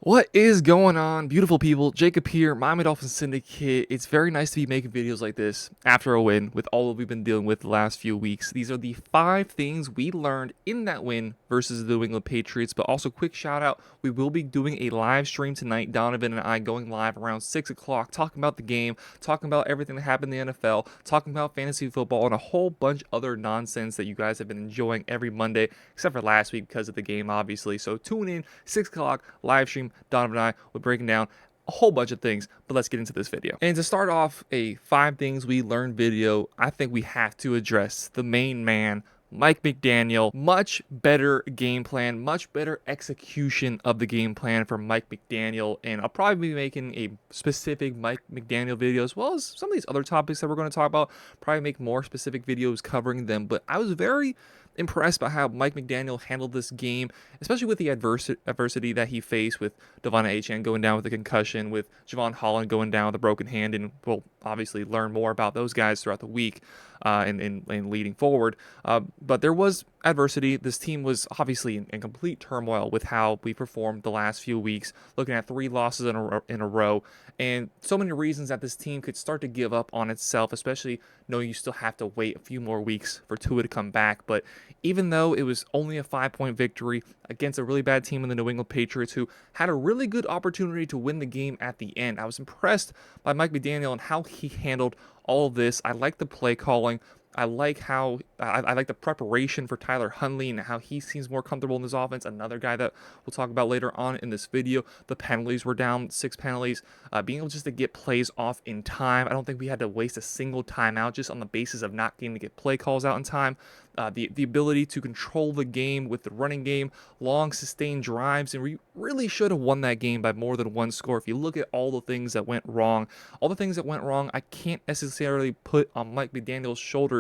What is going on, beautiful people? Jacob here, Miami Dolphins Syndicate. It's very nice to be making videos like this after a win with all that we've been dealing with the last few weeks. These are the 5 things we learned in that win versus the New England Patriots. But also, quick shout out, we will be doing a live stream tonight. Donovan and I going live around 6 o'clock, talking about the game, talking about everything that happened in the NFL, talking about fantasy football, and a whole bunch other nonsense that you guys have been enjoying every Monday, except for last week because of the game, obviously. So tune in, 6 o'clock, live stream. Donovan and I will breaking down a whole bunch of things, but let's get into this video. And to start off a 5 things we learned video, I think we have to address the main man, Mike McDaniel. Much better game plan, much better execution of the game plan for Mike McDaniel. And I'll probably be making a specific Mike McDaniel video as well as some of these other topics that we're going to talk about. Probably make more specific videos covering them. But I was very impressed by how Mike McDaniel handled this game, especially with the adversity that he faced with Devon Achane going down with a concussion, with Javon Holland going down with a broken hand, and we'll obviously learn more about those guys throughout the week and leading forward. But there was adversity. This team was obviously in complete turmoil with how we performed the last few weeks, looking at 3 losses in a row, and so many reasons that this team could start to give up on itself, especially knowing you still have to wait a few more weeks for Tua to come back. But even though it was only a 5-point victory against a really bad team in the New England Patriots, who had a really good opportunity to win the game at the end, I was impressed by Mike McDaniel and how he handled all of this. I like the play calling. I like how I like the preparation for Tyler Huntley and how he seems more comfortable in this offense. Another guy that we'll talk about later on in this video. The penalties were down, 6 penalties. Being able just to get plays off in time. I don't think we had to waste a single timeout just on the basis of not getting to get play calls out in time. The ability to control the game with the running game, long sustained drives, and we really should have won that game by more than 1 score. If you look at all the things that went wrong, I can't necessarily put on Mike McDaniel's shoulders.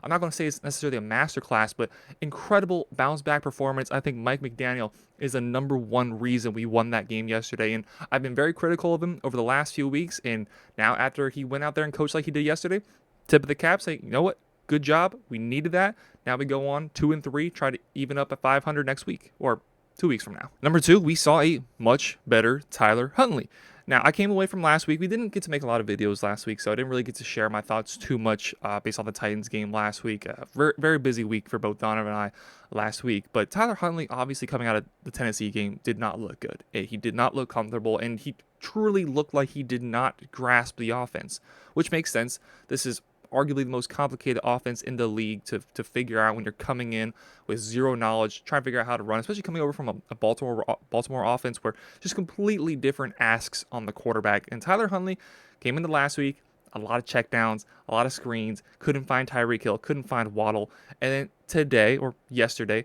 I'm not going to say it's necessarily a masterclass, but incredible bounce back performance. I think Mike McDaniel is the #1 reason we won that game yesterday, and I've been very critical of him over the last few weeks, and now after he went out there and coached like he did yesterday, tip of the cap, say, you know what? Good job. We needed that. Now we go on 2-3, try to even up at 500 next week or 2 weeks from now. #2, we saw a much better Tyler Huntley. Now, I came away from last week. We didn't get to make a lot of videos last week, so I didn't really get to share my thoughts too much based on the Titans game last week. Very, very busy week for both Donovan and I last week. But Tyler Huntley, obviously coming out of the Tennessee game, did not look good. He did not look comfortable, and he truly looked like he did not grasp the offense, which makes sense. This is arguably the most complicated offense in the league to figure out when you're coming in with zero knowledge, trying to figure out how to run, especially coming over from a Baltimore offense where just completely different asks on the quarterback. And Tyler Huntley came into last week, a lot of checkdowns, a lot of screens, couldn't find Tyreek Hill, couldn't find Waddle. And then today or yesterday,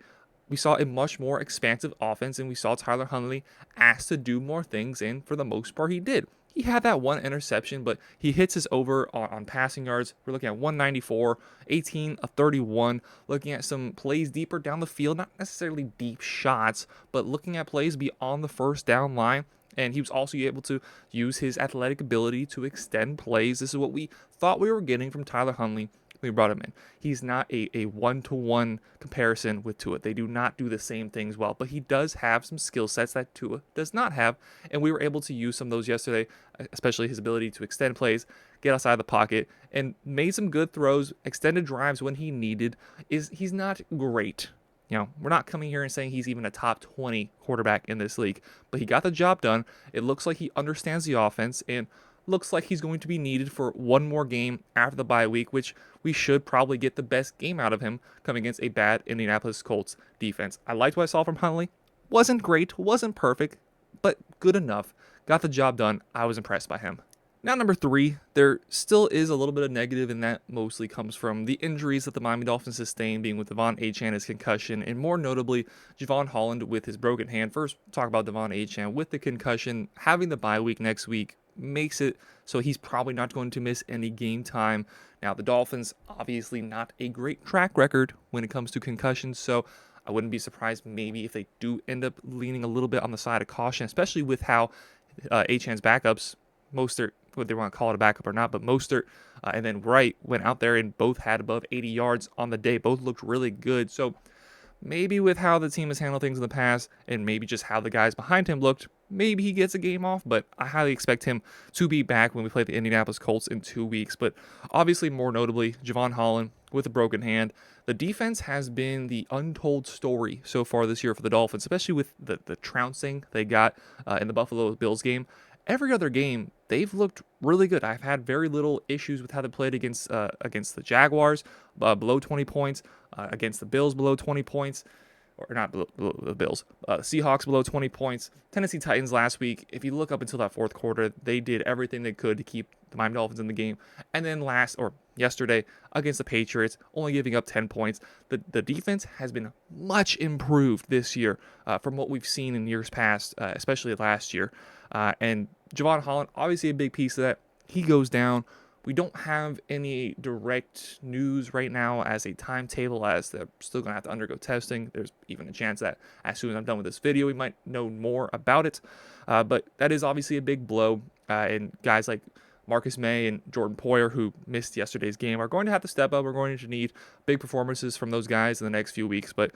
we saw a much more expansive offense, and we saw Tyler Huntley asked to do more things, and for the most part, he did. He had that 1 interception, but he hits his over on passing yards. We're looking at 194, 18 of 31, looking at some plays deeper down the field, not necessarily deep shots, but looking at plays beyond the first down line. And he was also able to use his athletic ability to extend plays. This is what we thought we were getting from Tyler Huntley. We brought him in. He's not a one-to-one comparison with Tua. They do not do the same things well, but he does have some skill sets that Tua does not have, and we were able to use some of those yesterday, especially his ability to extend plays, get outside the pocket, and made some good throws, extended drives when he needed. He's not great. You know, we're not coming here and saying he's even a top 20 quarterback in this league, but he got the job done. It looks like he understands the offense, and looks like he's going to be needed for 1 more game after the bye week, which we should probably get the best game out of him coming against a bad Indianapolis Colts defense. I liked what I saw from Huntley. Wasn't great, wasn't perfect, but good enough. Got the job done. I was impressed by him. Now, #3, there still is a little bit of negative, and that mostly comes from the injuries that the Miami Dolphins sustained, being with Devon Achane, his concussion, and more notably, Javon Holland with his broken hand. First, talk about Devon Achane with the concussion. Having the bye week next week makes it so he's probably not going to miss any game time. Now, the Dolphins, obviously not a great track record when it comes to concussions, so I wouldn't be surprised maybe if they do end up leaning a little bit on the side of caution, especially with how Achane's backups, Mostert, what they want to call it a backup or not, but Mostert and then Wright went out there and both had above 80 yards on the day. Both looked really good. So maybe with how the team has handled things in the past and maybe just how the guys behind him looked, maybe he gets a game off, but I highly expect him to be back when we play the Indianapolis Colts in 2 weeks. But obviously, more notably, Javon Holland with a broken hand. The defense has been the untold story so far this year for the Dolphins, especially with the trouncing they got in the Buffalo Bills game. Every other game, they've looked really good. I've had very little issues with how they played against the Jaguars, below 20 points, against the Bills below 20 points, or not below the Bills, Seahawks below 20 points, Tennessee Titans last week. If you look up until that fourth quarter, they did everything they could to keep the Miami Dolphins in the game. And then yesterday against the Patriots, only giving up 10 points. The defense has been much improved this year from what we've seen in years past, especially last year. And Javon Holland, obviously a big piece of that. He goes down. We don't have any direct news right now as a timetable, as they're still going to have to undergo testing. There's even a chance that as soon as I'm done with this video, we might know more about it. But that is obviously a big blow. And guys like Marcus May and Jordan Poyer, who missed yesterday's game, are going to have to step up. We're going to need big performances from those guys in the next few weeks. But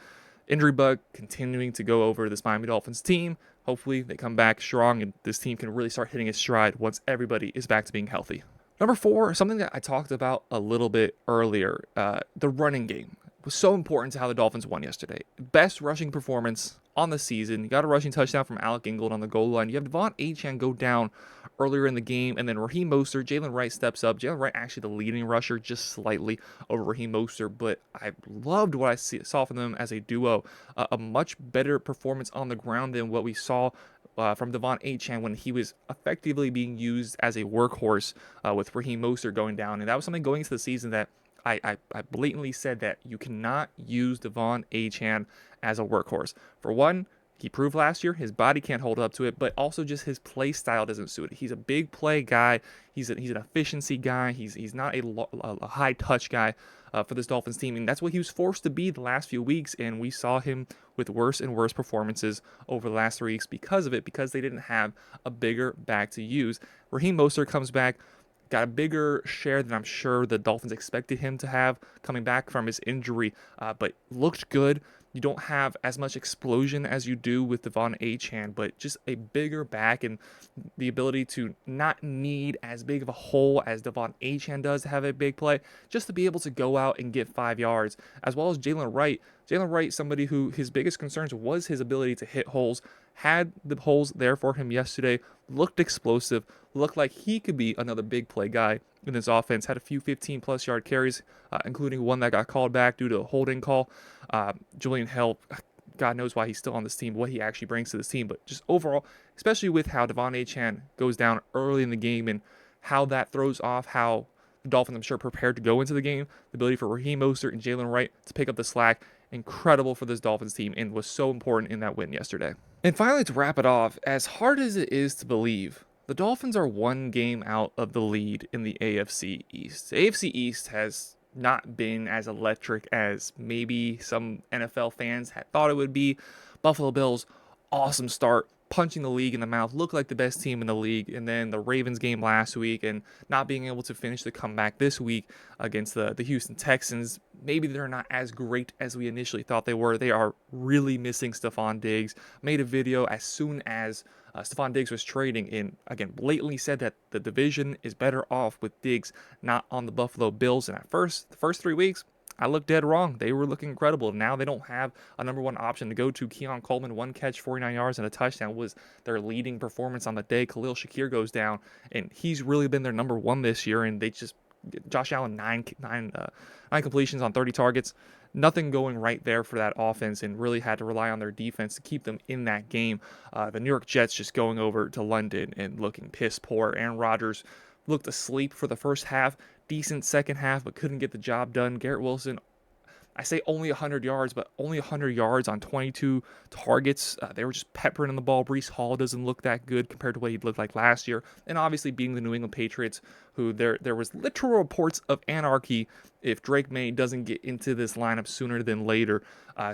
injury bug continuing to go over this Miami Dolphins team. Hopefully they come back strong and this team can really start hitting its stride once everybody is back to being healthy. Number 4, something that I talked about a little bit earlier, the running game was so important to how the Dolphins won yesterday. Best rushing performance on the season. You got a rushing touchdown from Alec Ingold on the goal line. You have Devon Achane go down earlier in the game, and then Raheem Mostert, Jalen Wright steps up. Jalen Wright actually the leading rusher, just slightly over Raheem Mostert, but I loved what I saw from them as a duo. A much better performance on the ground than what we saw from Devon Achane when he was effectively being used as a workhorse with Raheem Mostert going down. And that was something going into the season that I blatantly said that you cannot use Devon Achane as a workhorse. For one, he proved last year his body can't hold up to it, but also just his play style doesn't suit it. He's a big play guy. He's an efficiency guy. He's not a high touch guy for this Dolphins team, and that's what he was forced to be the last few weeks. And we saw him with worse and worse performances over the last 3 weeks because of it, because they didn't have a bigger back to use. Raheem Mostert comes back. Got a bigger share than I'm sure the Dolphins expected him to have coming back from his injury, but looked good. You don't have as much explosion as you do with Devon Achane, but just a bigger back and the ability to not need as big of a hole as Devon Achane does to have a big play, just to be able to go out and get 5 yards, as well as Jalen Wright. Jalen Wright, somebody who his biggest concerns was his ability to hit holes, had the holes there for him yesterday, looked explosive, looked like he could be another big play guy in this offense, had a few 15-plus yard carries, including one that got called back due to a holding call. Julian Hill, God knows why he's still on this team, what he actually brings to this team, but just overall, especially with how Devon Achane goes down early in the game and how that throws off how the Dolphins, I'm sure, prepared to go into the game, the ability for Raheem Mostert and Jalen Wright to pick up the slack, incredible for this Dolphins team and was so important in that win yesterday. And finally, to wrap it off, as hard as it is to believe, the Dolphins are one game out of the lead in the AFC East. The AFC East has not been as electric as maybe some NFL fans had thought it would be. Buffalo Bills, awesome start, punching the league in the mouth, looked like the best team in the league, and then the Ravens game last week and not being able to finish the comeback this week against the Houston Texans. Maybe they're not as great as we initially thought they were. They are really missing Stephon Diggs. Made a video as soon as Stephon Diggs was trading and, again, blatantly said that the division is better off with Diggs not on the Buffalo Bills. And the first 3 weeks, I looked dead wrong. They were looking incredible. Now they don't have a number one option to go to. Keon Coleman, 1 catch, 49 yards, and a touchdown was their leading performance on the day. Khalil Shakir goes down, and he's really been their number one this year. And they just, Josh Allen, nine completions on 30 targets. Nothing going right there for that offense, and really had to rely on their defense to keep them in that game. The New York Jets just going over to London and looking piss poor. Aaron Rodgers looked asleep for the first half. Decent second half, but couldn't get the job done. Garrett Wilson, I say only 100 yards, but only 100 yards on 22 targets. They were just peppering in the ball. Breece Hall doesn't look that good compared to what he looked like last year. And obviously beating the New England Patriots, who there was literal reports of anarchy if Drake May doesn't get into this lineup sooner than later.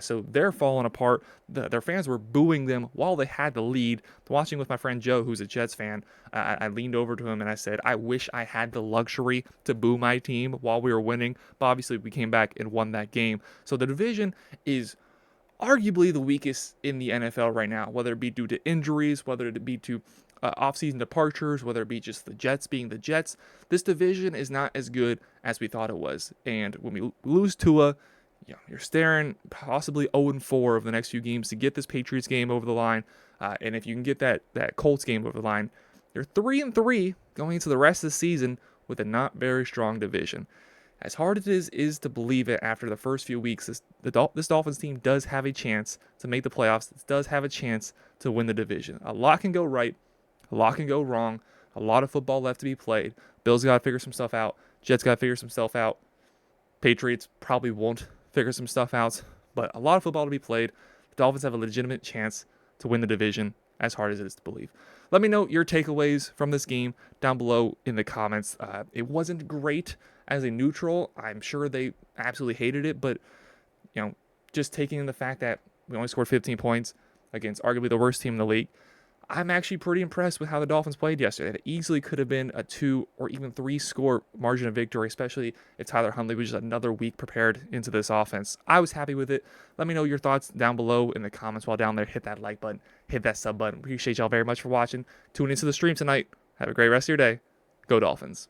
So they're falling apart. Their fans were booing them while they had the lead. Watching with my friend Joe, who's a Jets fan, I leaned over to him and I said, I wish I had the luxury to boo my team while we were winning. But obviously we came back and won that game. So the division is arguably the weakest in the NFL right now, whether it be due to injuries, whether it be to offseason departures, whether it be just the Jets being the Jets. This division is not as good as we thought it was. And when we lose Tua, you're staring possibly 0-4 of the next few games to get this Patriots game over the line. And if you can get that Colts game over the line, you're 3-3 going into the rest of the season with a not very strong division. As hard as it is to believe it after the first few weeks, this Dolphins team does have a chance to make the playoffs. It does have a chance to win the division. A lot can go right, a lot can go wrong. A lot of football left to be played. Bills got to figure some stuff out. Jets got to figure some stuff out. Patriots probably won't figure some stuff out, but a lot of football to be played. The Dolphins have a legitimate chance to win the division, as hard as it is to believe. Let me know your takeaways from this game down below in the comments. It wasn't great as a neutral. I'm sure they absolutely hated it, but just taking in the fact that we only scored 15 points against arguably the worst team in the league, I'm actually pretty impressed with how the Dolphins played yesterday. It easily could have been a 2 or even 3 score margin of victory, especially if Tyler Huntley was just another week prepared into this offense. I was happy with it. Let me know your thoughts down below in the comments while down there. Hit that like button, hit that sub button. Appreciate y'all very much for watching. Tune into the stream tonight. Have a great rest of your day. Go Dolphins.